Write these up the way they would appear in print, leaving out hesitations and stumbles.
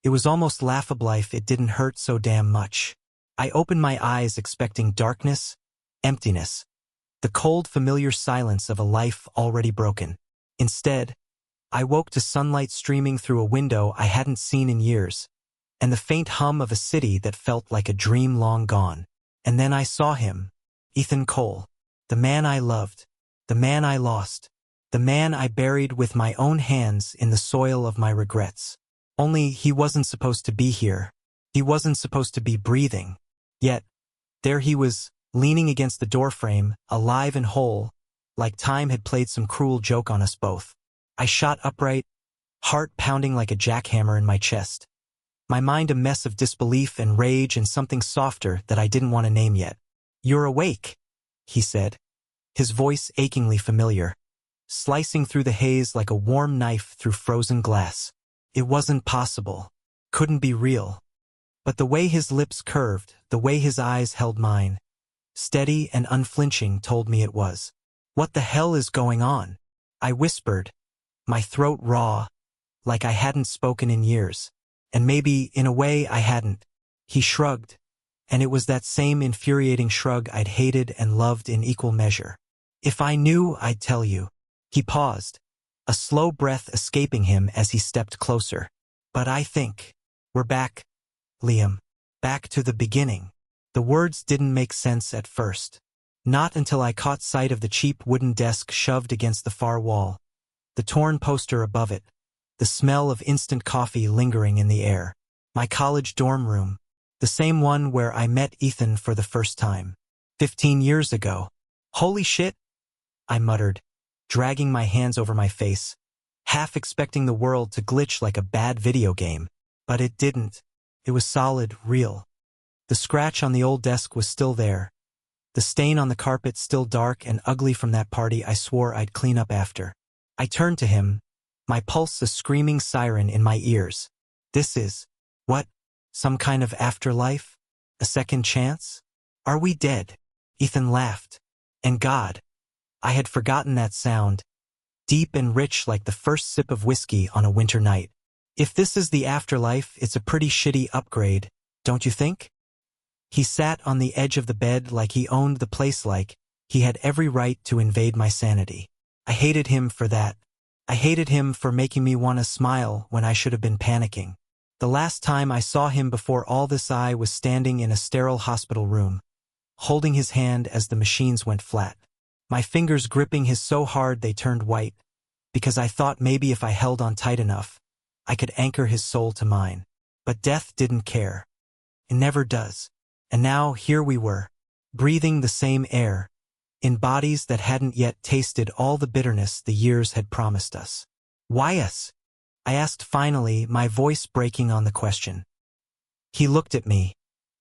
It was almost laughable if it didn't hurt so damn much. I opened my eyes expecting darkness, emptiness, the cold familiar silence of a life already broken. Instead, I woke to sunlight streaming through a window I hadn't seen in years, and the faint hum of a city that felt like a dream long gone. And then I saw him, Ethan Cole, the man I loved, the man I lost, the man I buried with my own hands in the soil of my regrets. Only he wasn't supposed to be here. He wasn't supposed to be breathing. Yet, there he was, leaning against the doorframe, alive and whole, like time had played some cruel joke on us both. I shot upright, heart pounding like a jackhammer in my chest. My mind a mess of disbelief and rage and something softer that I didn't want to name yet. "You're awake," he said, his voice achingly familiar, slicing through the haze like a warm knife through frozen glass. It wasn't possible. Couldn't be real. But the way his lips curved, the way his eyes held mine, steady and unflinching, told me it was. "What the hell is going on?" I whispered, my throat raw, like I hadn't spoken in years. And maybe, in a way, I hadn't. He shrugged, and it was that same infuriating shrug I'd hated and loved in equal measure. "If I knew, I'd tell you." He paused, a slow breath escaping him as he stepped closer. "But I think we're back, Liam. Back to the beginning." The words didn't make sense at first. Not until I caught sight of the cheap wooden desk shoved against the far wall, the torn poster above it, the smell of instant coffee lingering in the air. My college dorm room, the same one where I met Ethan for the first time. 15 years ago. "Holy shit," I muttered, dragging my hands over my face, half expecting the world to glitch like a bad video game. But it didn't. It was solid, real. The scratch on the old desk was still there. The stain on the carpet still dark and ugly from that party I swore I'd clean up after. I turned to him, my pulse a screaming siren in my ears. "This is, what, some kind of afterlife? A second chance? Are we dead?" Ethan laughed. And God, I had forgotten that sound, deep and rich like the first sip of whiskey on a winter night. "If this is the afterlife, it's a pretty shitty upgrade, don't you think?" He sat on the edge of the bed like he owned the place, like he had every right to invade my sanity. I hated him for that. I hated him for making me want to smile when I should have been panicking. The last time I saw him before all this, I was standing in a sterile hospital room, holding his hand as the machines went flat, my fingers gripping his so hard they turned white, because I thought maybe if I held on tight enough, I could anchor his soul to mine. But death didn't care. It never does. And now here we were, breathing the same air, in bodies that hadn't yet tasted all the bitterness the years had promised us. "Why us?" I asked finally, my voice breaking on the question. He looked at me,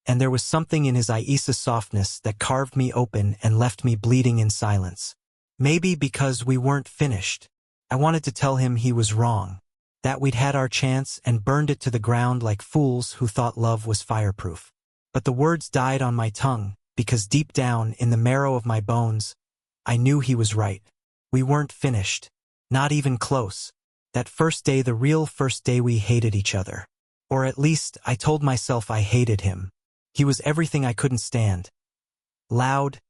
and there was something in his Aisa softness that carved me open and left me bleeding in silence. Maybe because we weren't finished. I wanted to tell him he was wrong, that we'd had our chance and burned it to the ground like fools who thought love was fireproof. But the words died on my tongue, because deep down, in the marrow of my bones, I knew he was right. We weren't finished. Not even close. That first day, the real first day, we hated each other. Or at least, I told myself I hated him. He was everything I couldn't stand. Loud,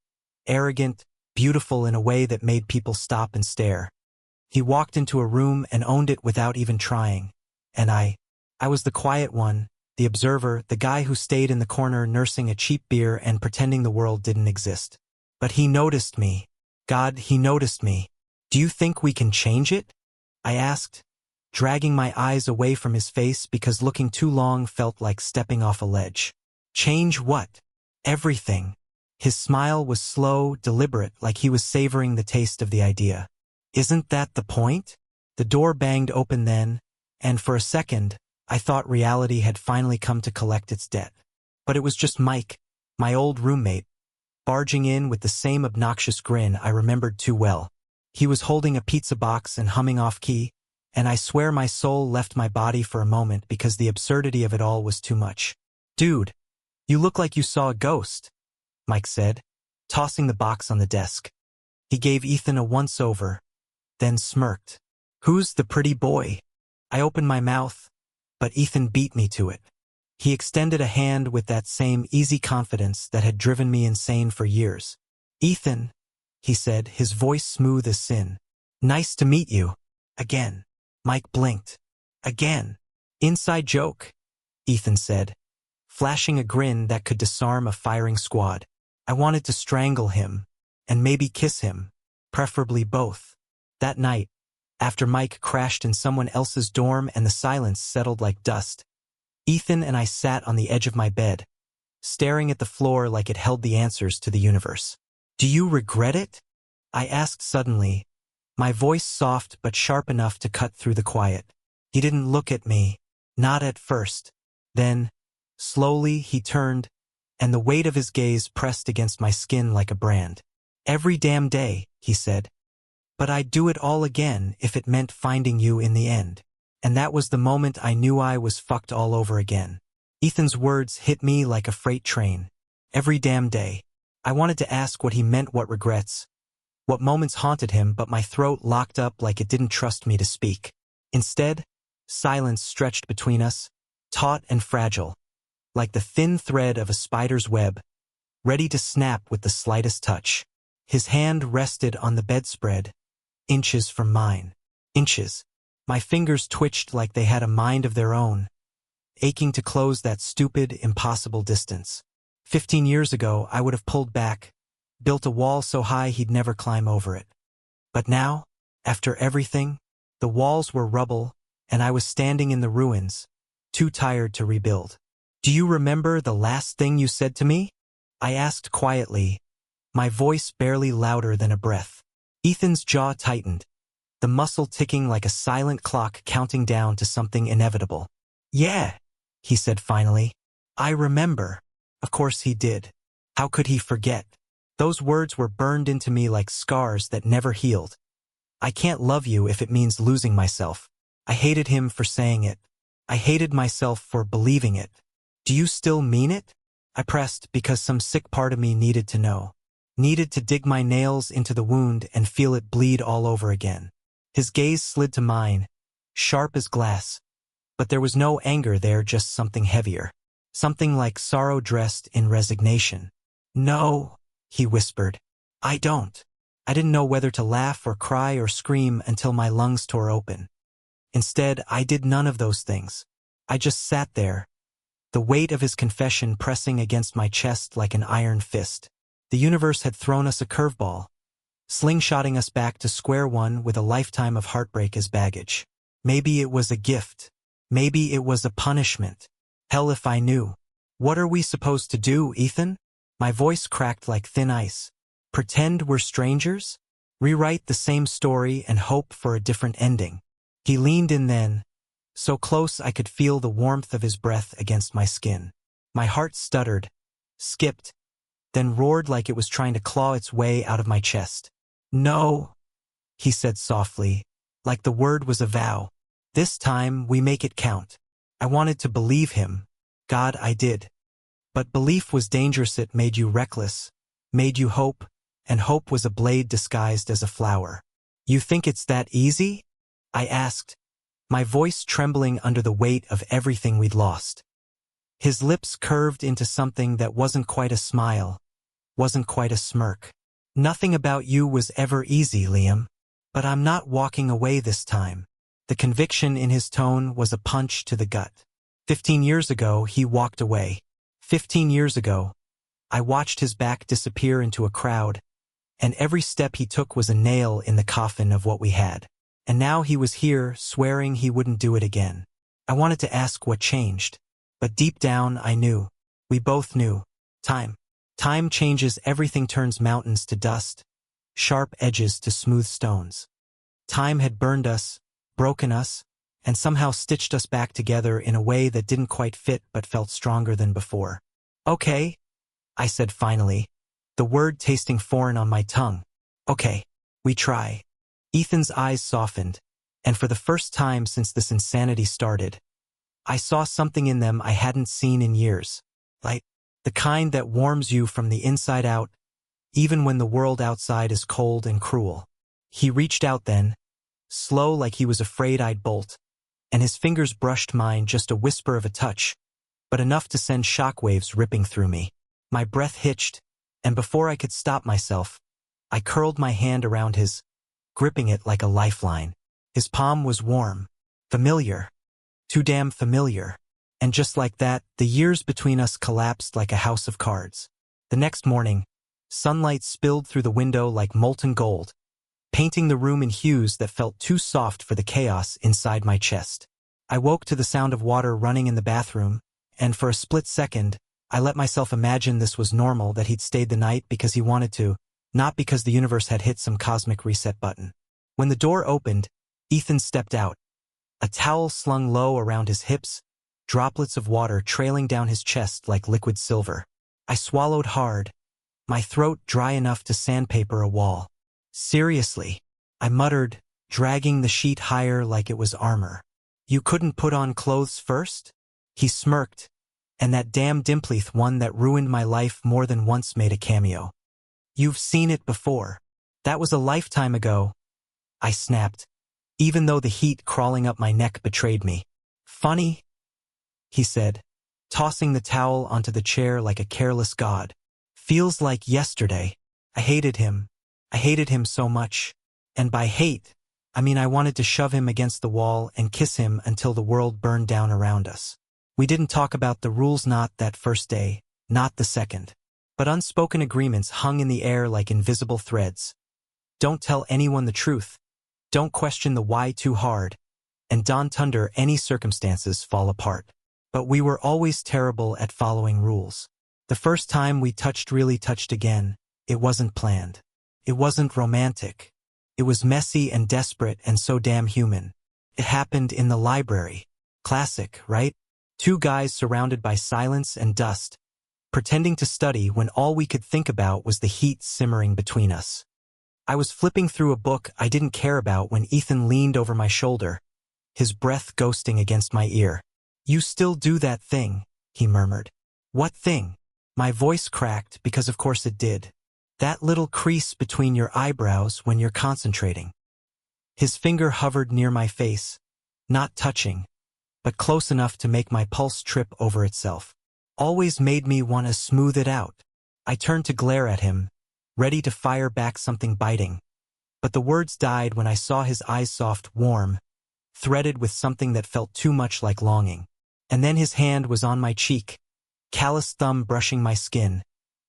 arrogant, beautiful in a way that made people stop and stare. He walked into a room and owned it without even trying. And I was the quiet one, the observer, the guy who stayed in the corner nursing a cheap beer and pretending the world didn't exist. But he noticed me. God, he noticed me. "Do you think we can change it?" I asked, dragging my eyes away from his face because looking too long felt like stepping off a ledge. "Change what?" "Everything." His smile was slow, deliberate, like he was savoring the taste of the idea. "Isn't that the point?" The door banged open then, and for a second, I thought reality had finally come to collect its debt. But it was just Mike, my old roommate, barging in with the same obnoxious grin I remembered too well. He was holding a pizza box and humming off-key, and I swear my soul left my body for a moment because the absurdity of it all was too much. "Dude, you look like you saw a ghost," Mike said, tossing the box on the desk. He gave Ethan a once-over, then smirked. "Who's the pretty boy?" I opened my mouth, but Ethan beat me to it. He extended a hand with that same easy confidence that had driven me insane for years. "Ethan," he said, his voice smooth as sin. "Nice to meet you." Again. Mike blinked. Again. "Inside joke," Ethan said, flashing a grin that could disarm a firing squad. I wanted to strangle him, and maybe kiss him, preferably both. That night, after Mike crashed in someone else's dorm and the silence settled like dust, Ethan and I sat on the edge of my bed, staring at the floor like it held the answers to the universe. "Do you regret it?" I asked suddenly, my voice soft but sharp enough to cut through the quiet. He didn't look at me, not at first. Then, slowly, he turned, and the weight of his gaze pressed against my skin like a brand. "Every damn day," he said. "But I'd do it all again if it meant finding you in the end." And that was the moment I knew I was fucked all over again. Ethan's words hit me like a freight train. Every damn day. I wanted to ask what he meant, what regrets, what moments haunted him, but my throat locked up like it didn't trust me to speak. Instead, silence stretched between us, taut and fragile, like the thin thread of a spider's web, ready to snap with the slightest touch. His hand rested on the bedspread, inches from mine. Inches. My fingers twitched like they had a mind of their own, aching to close that stupid, impossible distance. 15 years ago, I would have pulled back, built a wall so high he'd never climb over it. But now, after everything, the walls were rubble, and I was standing in the ruins, too tired to rebuild. "Do you remember the last thing you said to me?" I asked quietly, my voice barely louder than a breath. Ethan's jaw tightened, the muscle ticking like a silent clock counting down to something inevitable. "Yeah," he said finally. "I remember." Of course he did. How could he forget? Those words were burned into me like scars that never healed. "I can't love you if it means losing myself." I hated him for saying it. I hated myself for believing it. "Do you still mean it?" I pressed because some sick part of me needed to know. Needed to dig my nails into the wound and feel it bleed all over again. His gaze slid to mine, sharp as glass. But there was no anger there, just something heavier. Something like sorrow dressed in resignation. "No," he whispered. "I don't." I didn't know whether to laugh or cry or scream until my lungs tore open. Instead, I did none of those things. I just sat there, the weight of his confession pressing against my chest like an iron fist. The universe had thrown us a curveball, slingshotting us back to square one with a lifetime of heartbreak as baggage. Maybe it was a gift. Maybe it was a punishment. Hell if I knew. "What are we supposed to do, Ethan?" My voice cracked like thin ice. "Pretend we're strangers? Rewrite the same story and hope for a different ending?" He leaned in then, so close I could feel the warmth of his breath against my skin. My heart stuttered, skipped, then roared like it was trying to claw its way out of my chest. "No," he said softly, like the word was a vow. "This time we make it count." I wanted to believe him. God, I did. But belief was dangerous. It made you reckless, made you hope, and hope was a blade disguised as a flower. "You think it's that easy?" I asked, my voice trembling under the weight of everything we'd lost. His lips curved into something that wasn't quite a smile, wasn't quite a smirk. "Nothing about you was ever easy, Liam. But I'm not walking away this time." The conviction in his tone was a punch to the gut. 15 years ago, he walked away. 15 years ago, I watched his back disappear into a crowd, and every step he took was a nail in the coffin of what we had. And now he was here, swearing he wouldn't do it again. I wanted to ask what changed, but deep down I knew. We both knew. Time. Time changes everything, turns mountains to dust, sharp edges to smooth stones. Time had burned us, broken us, and somehow stitched us back together in a way that didn't quite fit but felt stronger than before. "Okay," I said finally, the word tasting foreign on my tongue. "Okay, we try." Ethan's eyes softened, and for the first time since this insanity started, I saw something in them I hadn't seen in years. Light. The kind that warms you from the inside out, even when the world outside is cold and cruel. He reached out then, slow like he was afraid I'd bolt, and his fingers brushed mine, just a whisper of a touch, but enough to send shockwaves ripping through me. My breath hitched, and before I could stop myself, I curled my hand around his, gripping it like a lifeline. His palm was warm, familiar, too damn familiar. And just like that, the years between us collapsed like a house of cards. The next morning, sunlight spilled through the window like molten gold, painting the room in hues that felt too soft for the chaos inside my chest. I woke to the sound of water running in the bathroom, and for a split second, I let myself imagine this was normal, that he'd stayed the night because he wanted to, not because the universe had hit some cosmic reset button. When the door opened, Ethan stepped out, a towel slung low around his hips, droplets of water trailing down his chest like liquid silver. I swallowed hard, my throat dry enough to sandpaper a wall. "Seriously," I muttered, dragging the sheet higher like it was armor. "You couldn't put on clothes first?" He smirked, and that damn Dimpleith one that ruined my life more than once made a cameo. "You've seen it before. That was a lifetime ago," I snapped, even though the heat crawling up my neck betrayed me. "Funny," he said, tossing the towel onto the chair like a careless god. "Feels like yesterday." I hated him. I hated him so much. And by hate, I mean I wanted to shove him against the wall and kiss him until the world burned down around us. We didn't talk about the rules, not that first day, not the second. But unspoken agreements hung in the air like invisible threads. Don't tell anyone the truth. Don't question the why too hard. And don't under any circumstances fall apart. But we were always terrible at following rules. The first time we really touched again, it wasn't planned. It wasn't romantic. It was messy and desperate and so damn human. It happened in the library. Classic, right? Two guys surrounded by silence and dust, pretending to study when all we could think about was the heat simmering between us. I was flipping through a book I didn't care about when Ethan leaned over my shoulder, his breath ghosting against my ear. "You still do that thing," he murmured. "What thing?" My voice cracked because of course it did. "That little crease between your eyebrows when you're concentrating." His finger hovered near my face, not touching, but close enough to make my pulse trip over itself. Always made me want to smooth it out. I turned to glare at him, ready to fire back something biting. But the words died when I saw his eyes, soft, warm, threaded with something that felt too much like longing. And then his hand was on my cheek, callous thumb brushing my skin,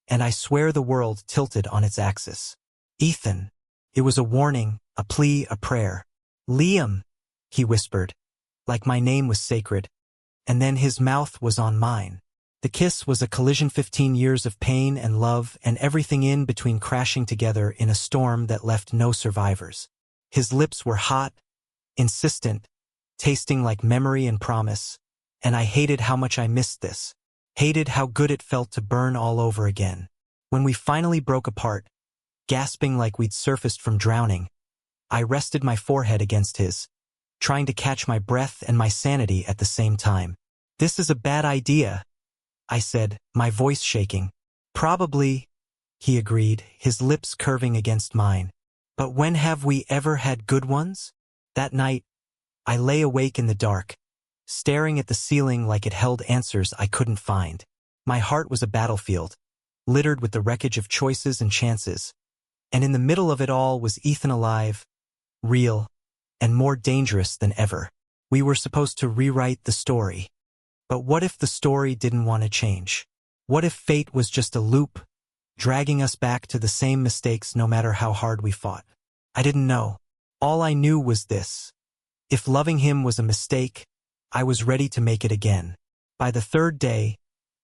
and I swear the world tilted on its axis. "Ethan." It was a warning, a plea, a prayer. "Liam," he whispered, like my name was sacred, and then his mouth was on mine. The kiss was a collision, 15 years of pain and love and everything in between crashing together in a storm that left no survivors. His lips were hot, insistent, tasting like memory and promise, and I hated how much I missed this. Hated how good it felt to burn all over again. When we finally broke apart, gasping like we'd surfaced from drowning, I rested my forehead against his, trying to catch my breath and my sanity at the same time. "This is a bad idea," I said, my voice shaking. "Probably," he agreed, his lips curving against mine. "But when have we ever had good ones?" That night, I lay awake in the dark, staring at the ceiling like it held answers I couldn't find. My heart was a battlefield, littered with the wreckage of choices and chances. And in the middle of it all was Ethan, alive, real, and more dangerous than ever. We were supposed to rewrite the story. But what if the story didn't want to change? What if fate was just a loop, dragging us back to the same mistakes no matter how hard we fought? I didn't know. All I knew was this. If loving him was a mistake, I was ready to make it again. By the third day,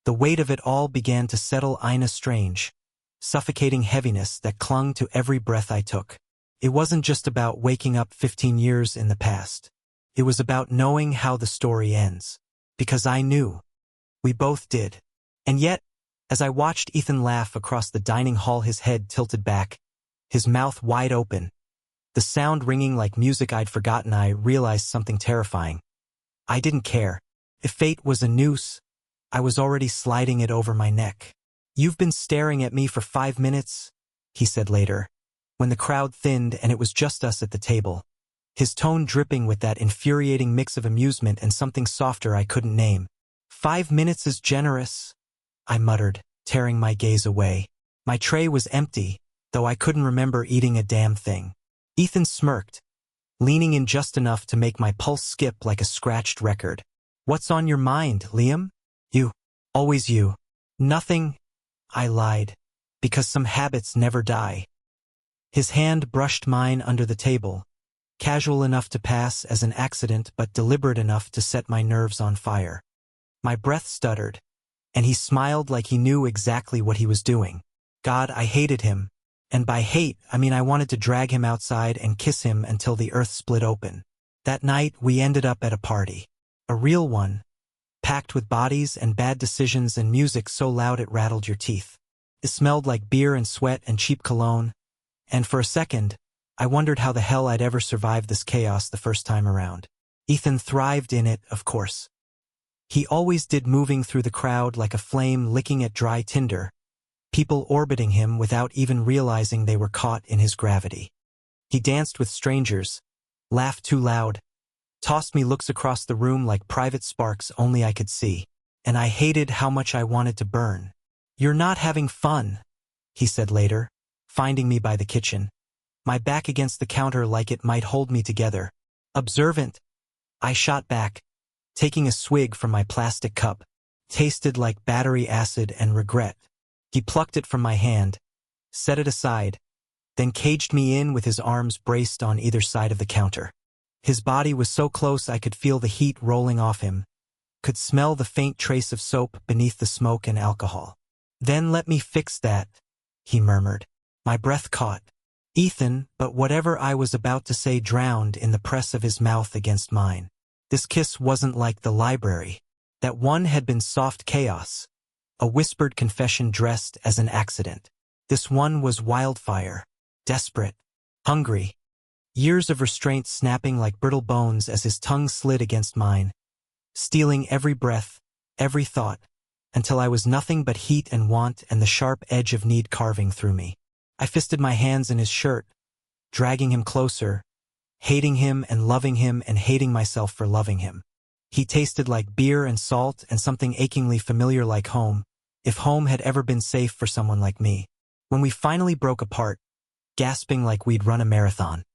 the weight of it all began to settle in a strange, suffocating heaviness that clung to every breath I took. It wasn't just about waking up 15 years in the past. It was about knowing how the story ends. Because I knew. We both did. And yet, as I watched Ethan laugh across the dining hall, his head tilted back, his mouth wide open, the sound ringing like music I'd forgotten, I realized something terrifying. I didn't care. If fate was a noose, I was already sliding it over my neck. "You've been staring at me for 5 minutes, he said later, when the crowd thinned and it was just us at the table. his tone dripping with that infuriating mix of amusement and something softer I couldn't name. 5 minutes is generous, I muttered, tearing my gaze away. My tray was empty, though I couldn't remember eating a damn thing. Ethan smirked, leaning in just enough to make my pulse skip like a scratched record. What's on your mind, Liam? You. Always you. Nothing, I lied, because some habits never die. His hand brushed mine under the table, casual enough to pass as an accident but deliberate enough to set my nerves on fire. My breath stuttered, and he smiled like he knew exactly what he was doing. God, I hated him. And by hate, I mean I wanted to drag him outside and kiss him until the earth split open. That night, we ended up at a party. A real one, packed with bodies and bad decisions and music so loud it rattled your teeth. It smelled like beer and sweat and cheap cologne, and for a second, I wondered how the hell I'd ever survived this chaos the first time around. Ethan thrived in it, of course. He always did, moving through the crowd like a flame licking at dry tinder, people orbiting him without even realizing they were caught in his gravity. He danced with strangers, laughed too loud, tossed me looks across the room like private sparks only I could see, and I hated how much I wanted to burn. You're not having fun, he said later, finding me by the kitchen, my back against the counter like it might hold me together. Observant, I shot back, taking a swig from my plastic cup, tasted like battery acid and regret. He plucked it from my hand, set it aside, then caged me in with his arms braced on either side of the counter. His body was so close I could feel the heat rolling off him, could smell the faint trace of soap beneath the smoke and alcohol. Then let me fix that, he murmured. My breath caught. Ethan, but whatever I was about to say drowned in the press of his mouth against mine. This kiss wasn't like the library. That one had been soft chaos, a whispered confession dressed as an accident. This one was wildfire, desperate, hungry. Years of restraint snapping like brittle bones as his tongue slid against mine, stealing every breath, every thought, until I was nothing but heat and want and the sharp edge of need carving through me. I fisted my hands in his shirt, dragging him closer, hating him and loving him and hating myself for loving him. He tasted like beer and salt and something achingly familiar like home, if home had ever been safe for someone like me. When we finally broke apart, gasping like we'd run a marathon,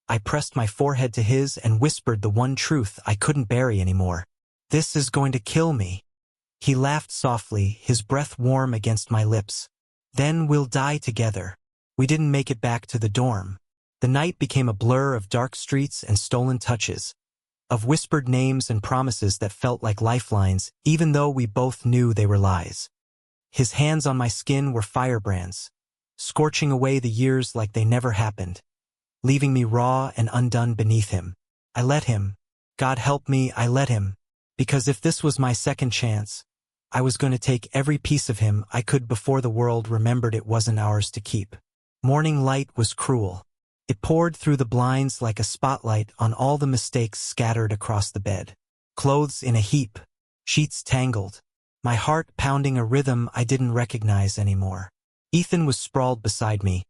I pressed my forehead to his and whispered the one truth I couldn't bury anymore. This is going to kill me. He laughed softly, his breath warm against my lips. Then we'll die together. We didn't make it back to the dorm. The night became a blur of dark streets and stolen touches, of whispered names and promises that felt like lifelines, even though we both knew they were lies. His hands on my skin were firebrands, scorching away the years like they never happened, leaving me raw and undone beneath him. I let him. God help me, I let him. Because if this was my second chance, I was going to take every piece of him I could before the world remembered it wasn't ours to keep. Morning light was cruel. It poured through the blinds like a spotlight on all the mistakes scattered across the bed. Clothes in a heap, sheets tangled, my heart pounding a rhythm I didn't recognize anymore. Ethan was sprawled beside me,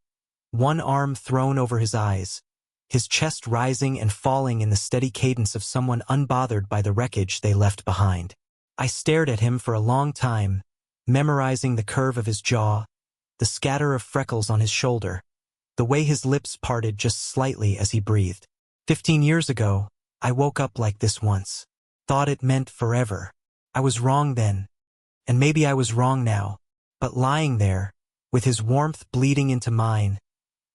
one arm thrown over his eyes, his chest rising and falling in the steady cadence of someone unbothered by the wreckage they left behind. I stared at him for a long time, memorizing the curve of his jaw, the scatter of freckles on his shoulder, the way his lips parted just slightly as he breathed. 15 years ago, I woke up like this once. Thought it meant forever. I was wrong then, and maybe I was wrong now, but lying there, with his warmth bleeding into mine,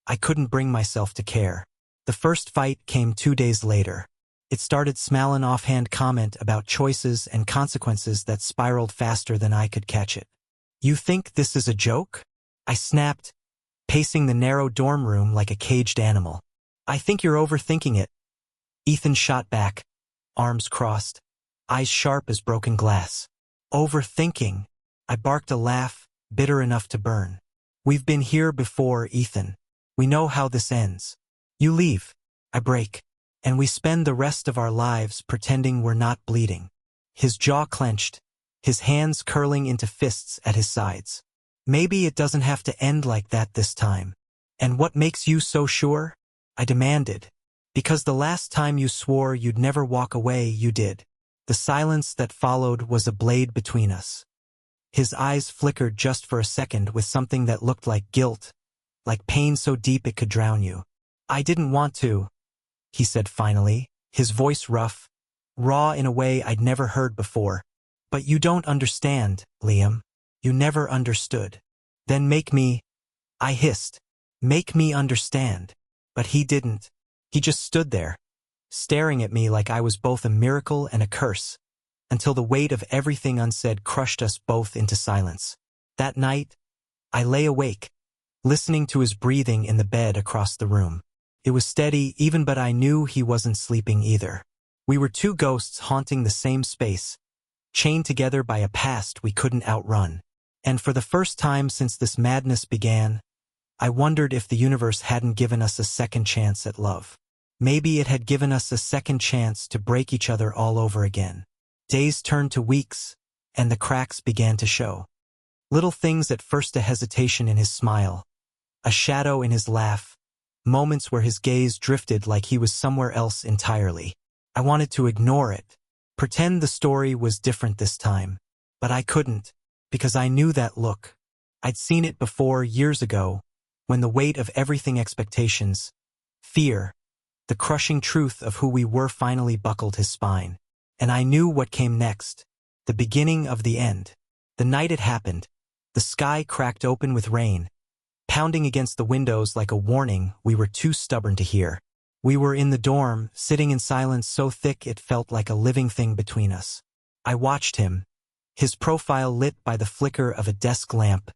I couldn't bring myself to care. The first fight came 2 days later. It started smell an offhand comment about choices and consequences that spiraled faster than I could catch it. You think this is a joke? I snapped, pacing the narrow dorm room like a caged animal. I think you're overthinking it. Ethan shot back, arms crossed, eyes sharp as broken glass. Overthinking. I barked a laugh, bitter enough to burn. We've been here before, Ethan. We know how this ends. You leave. I break. And we spend the rest of our lives pretending we're not bleeding. His jaw clenched, his hands curling into fists at his sides. Maybe it doesn't have to end like that this time. And what makes you so sure? I demanded, Because the last time you swore you'd never walk away, you did. The silence that followed was a blade between us. His eyes flickered just for a second with something that looked like guilt, like pain so deep it could drown you. I didn't want to, he said finally, his voice rough, raw in a way I'd never heard before. But you don't understand, Liam. You never understood. Then make me, I hissed. Make me understand. But he didn't. He just stood there, staring at me like I was both a miracle and a curse, until the weight of everything unsaid crushed us both into silence. That night, I lay awake, listening to his breathing in the bed across the room. It was steady even, but I knew he wasn't sleeping either. We were two ghosts haunting the same space, chained together by a past we couldn't outrun. And for the first time since this madness began, I wondered if the universe hadn't given us a second chance at love. Maybe it had given us a second chance to break each other all over again. Days turned to weeks, and the cracks began to show. Little things at first: a hesitation in his smile, a shadow in his laugh, moments where his gaze drifted like he was somewhere else entirely. I wanted to ignore it, pretend the story was different this time, but I couldn't, because I knew that look. I'd seen it before years ago, when the weight of everything, expectations, fear, the crushing truth of who we were, finally buckled his spine. And I knew what came next, the beginning of the end. The night it happened, the sky cracked open with rain, pounding against the windows like a warning we were too stubborn to hear. We were in the dorm, sitting in silence so thick it felt like a living thing between us. I watched him, his profile lit by the flicker of a desk lamp,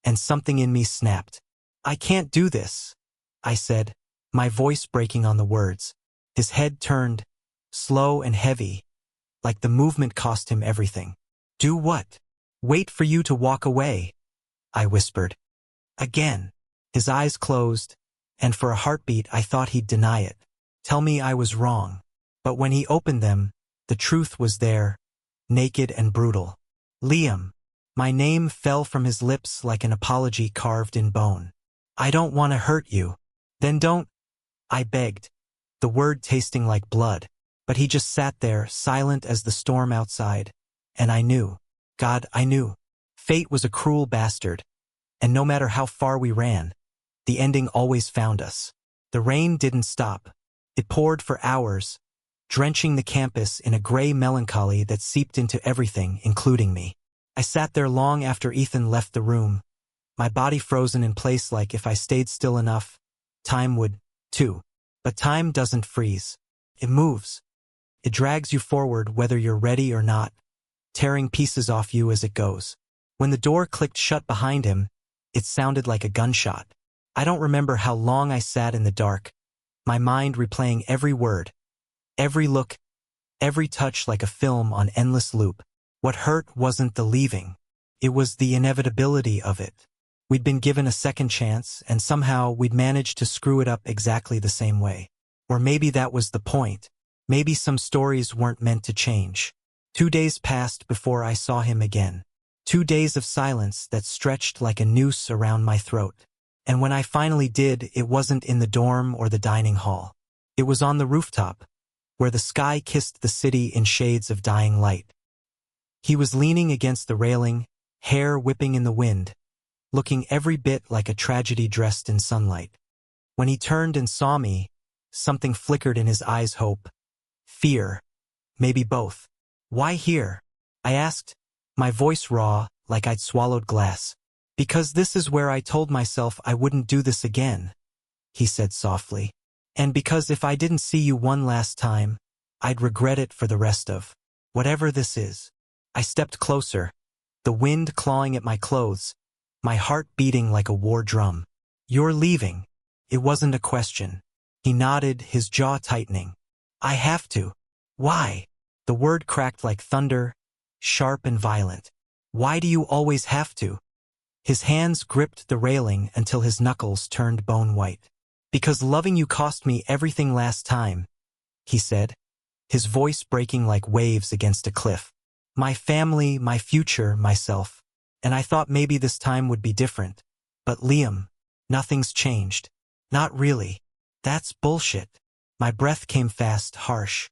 and something in me snapped. I can't do this, I said, my voice breaking on the words. His head turned, slow and heavy, like the movement cost him everything. Do what? Wait for you to walk away, I whispered. Again. His eyes closed, and for a heartbeat I thought he'd deny it, tell me I was wrong. But when he opened them, the truth was there, naked and brutal. Liam. My name fell from his lips like an apology carved in bone. I don't want to hurt you. Then don't, I begged, the word tasting like blood. But he just sat there, silent as the storm outside. And I knew. God, I knew. Fate was a cruel bastard. And no matter how far we ran, the ending always found us. The rain didn't stop. It poured for hours, drenching the campus in a gray melancholy that seeped into everything, including me. I sat there long after Ethan left the room, my body frozen in place, like if I stayed still enough, time would, too. But time doesn't freeze. It moves. It drags you forward whether you're ready or not, tearing pieces off you as it goes. When the door clicked shut behind him, it sounded like a gunshot. I don't remember how long I sat in the dark, my mind replaying every word, every look, every touch like a film on endless loop. What hurt wasn't the leaving. It was the inevitability of it. We'd been given a second chance, and somehow we'd managed to screw it up exactly the same way. Or maybe that was the point. Maybe some stories weren't meant to change. 2 days passed before I saw him again. 2 days of silence that stretched like a noose around my throat. And when I finally did, it wasn't in the dorm or the dining hall. It was on the rooftop, where the sky kissed the city in shades of dying light. He was leaning against the railing, hair whipping in the wind, looking every bit like a tragedy dressed in sunlight. When he turned and saw me, something flickered in his eyes: hope, fear, maybe both. Why here? I asked, my voice raw, like I'd swallowed glass. Because this is where I told myself I wouldn't do this again, he said softly. And because if I didn't see you one last time, I'd regret it for the rest of whatever this is. I stepped closer, the wind clawing at my clothes, my heart beating like a war drum. You're leaving. It wasn't a question. He nodded, his jaw tightening. I have to. Why? The word cracked like thunder, sharp and violent. Why do you always have to? His hands gripped the railing until his knuckles turned bone white. Because loving you cost me everything last time, he said, his voice breaking like waves against a cliff. My family, my future, myself. And I thought maybe this time would be different. But Liam, nothing's changed. Not really. That's bullshit. My breath came fast, harsh.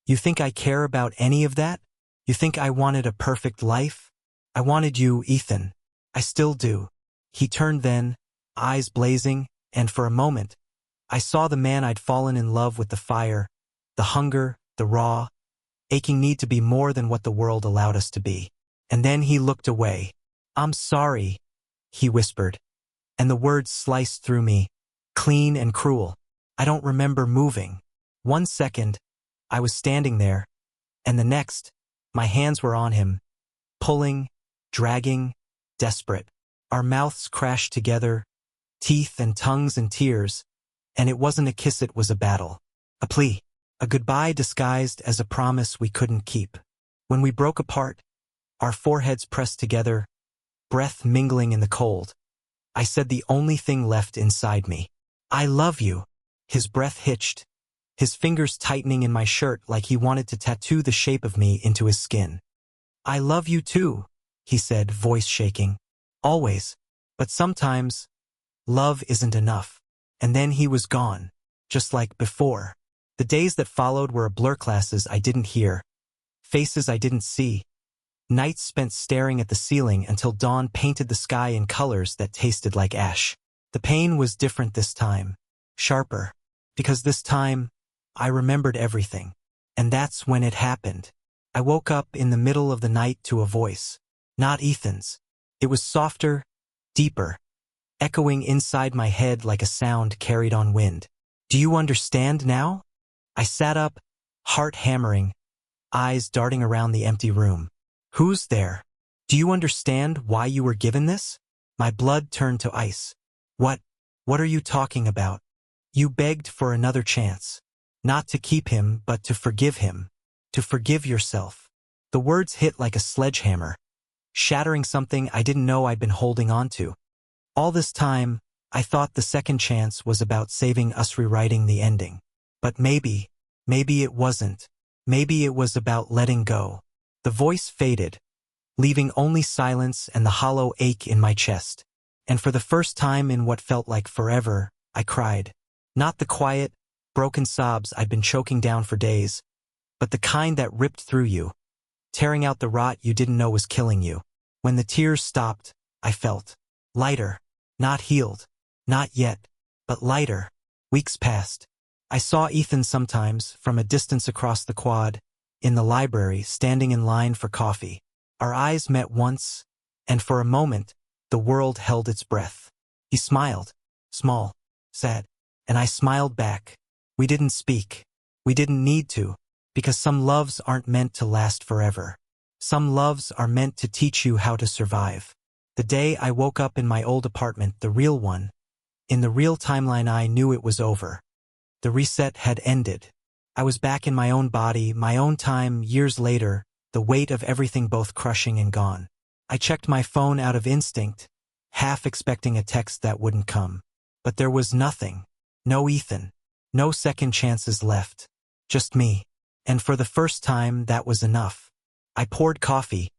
You think I care about any of that? You think I wanted a perfect life? I wanted you, Ethan. I still do. He turned then, eyes blazing, and for a moment, I saw the man I'd fallen in love with, the fire, the hunger, the raw, aching need to be more than what the world allowed us to be. And then he looked away. I'm sorry, he whispered, and the words sliced through me, clean and cruel. I don't remember moving. 1 second, I was standing there, and the next, my hands were on him, pulling, dragging, desperate. Our mouths crashed together, teeth and tongues and tears, and it wasn't a kiss, it was a battle. A plea. A goodbye disguised as a promise we couldn't keep. When we broke apart, our foreheads pressed together, breath mingling in the cold. I said the only thing left inside me. I love you. His breath hitched, his fingers tightening in my shirt like he wanted to tattoo the shape of me into his skin. I love you too, he said, voice shaking. Always. But sometimes, love isn't enough. And then he was gone, just like before. The days that followed were a blur, classes I didn't hear, faces I didn't see, nights spent staring at the ceiling until dawn painted the sky in colors that tasted like ash. The pain was different this time, sharper, because this time, I remembered everything. And that's when it happened. I woke up in the middle of the night to a voice. Not Ethan's. It was softer, deeper, echoing inside my head like a sound carried on wind. Do you understand now? I sat up, heart hammering, eyes darting around the empty room. Who's there? Do you understand why you were given this? My blood turned to ice. What are you talking about? You begged for another chance. Not to keep him, but to forgive him. To forgive yourself. The words hit like a sledgehammer, shattering something I didn't know I'd been holding on to. All this time, I thought the second chance was about saving us, rewriting the ending. But maybe it wasn't. Maybe it was about letting go. The voice faded, leaving only silence and the hollow ache in my chest. And for the first time in what felt like forever, I cried. Not the quiet, broken sobs I'd been choking down for days, but the kind that ripped through you, tearing out the rot you didn't know was killing you. When the tears stopped, I felt lighter, not healed, not yet, but lighter. Weeks passed. I saw Ethan sometimes, from a distance across the quad, in the library, standing in line for coffee. Our eyes met once, and for a moment, the world held its breath. He smiled, small, sad, and I smiled back. We didn't speak. We didn't need to, because some loves aren't meant to last forever. Some loves are meant to teach you how to survive. The day I woke up in my old apartment, the real one, in the real timeline, I knew it was over. The reset had ended. I was back in my own body, my own time, years later, the weight of everything both crushing and gone. I checked my phone out of instinct, half expecting a text that wouldn't come. But there was nothing. No Ethan. No second chances left. Just me. And for the first time, that was enough. I poured coffee,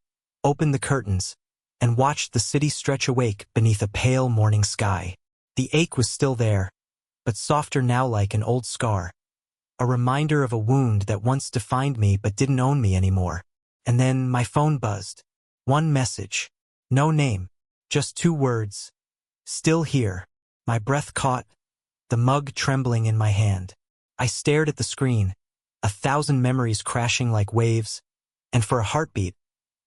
opened the curtains, and watched the city stretch awake beneath a pale morning sky. The ache was still there, but softer now, like an old scar. A reminder of a wound that once defined me but didn't own me anymore. And then my phone buzzed. One message. No name. Just 2 words. Still here. My breath caught, the mug trembling in my hand. I stared at the screen, 1,000 memories crashing like waves, and for a heartbeat,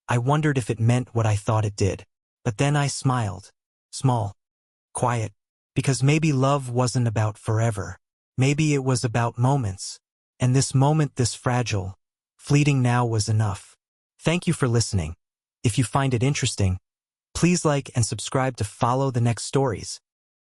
I wondered if it meant what I thought it did. But then I smiled. Small. Quiet. Because maybe love wasn't about forever. Maybe it was about moments. And this moment, this fragile, fleeting now, was enough. Thank you for listening. If you find it interesting, please like and subscribe to follow the next stories.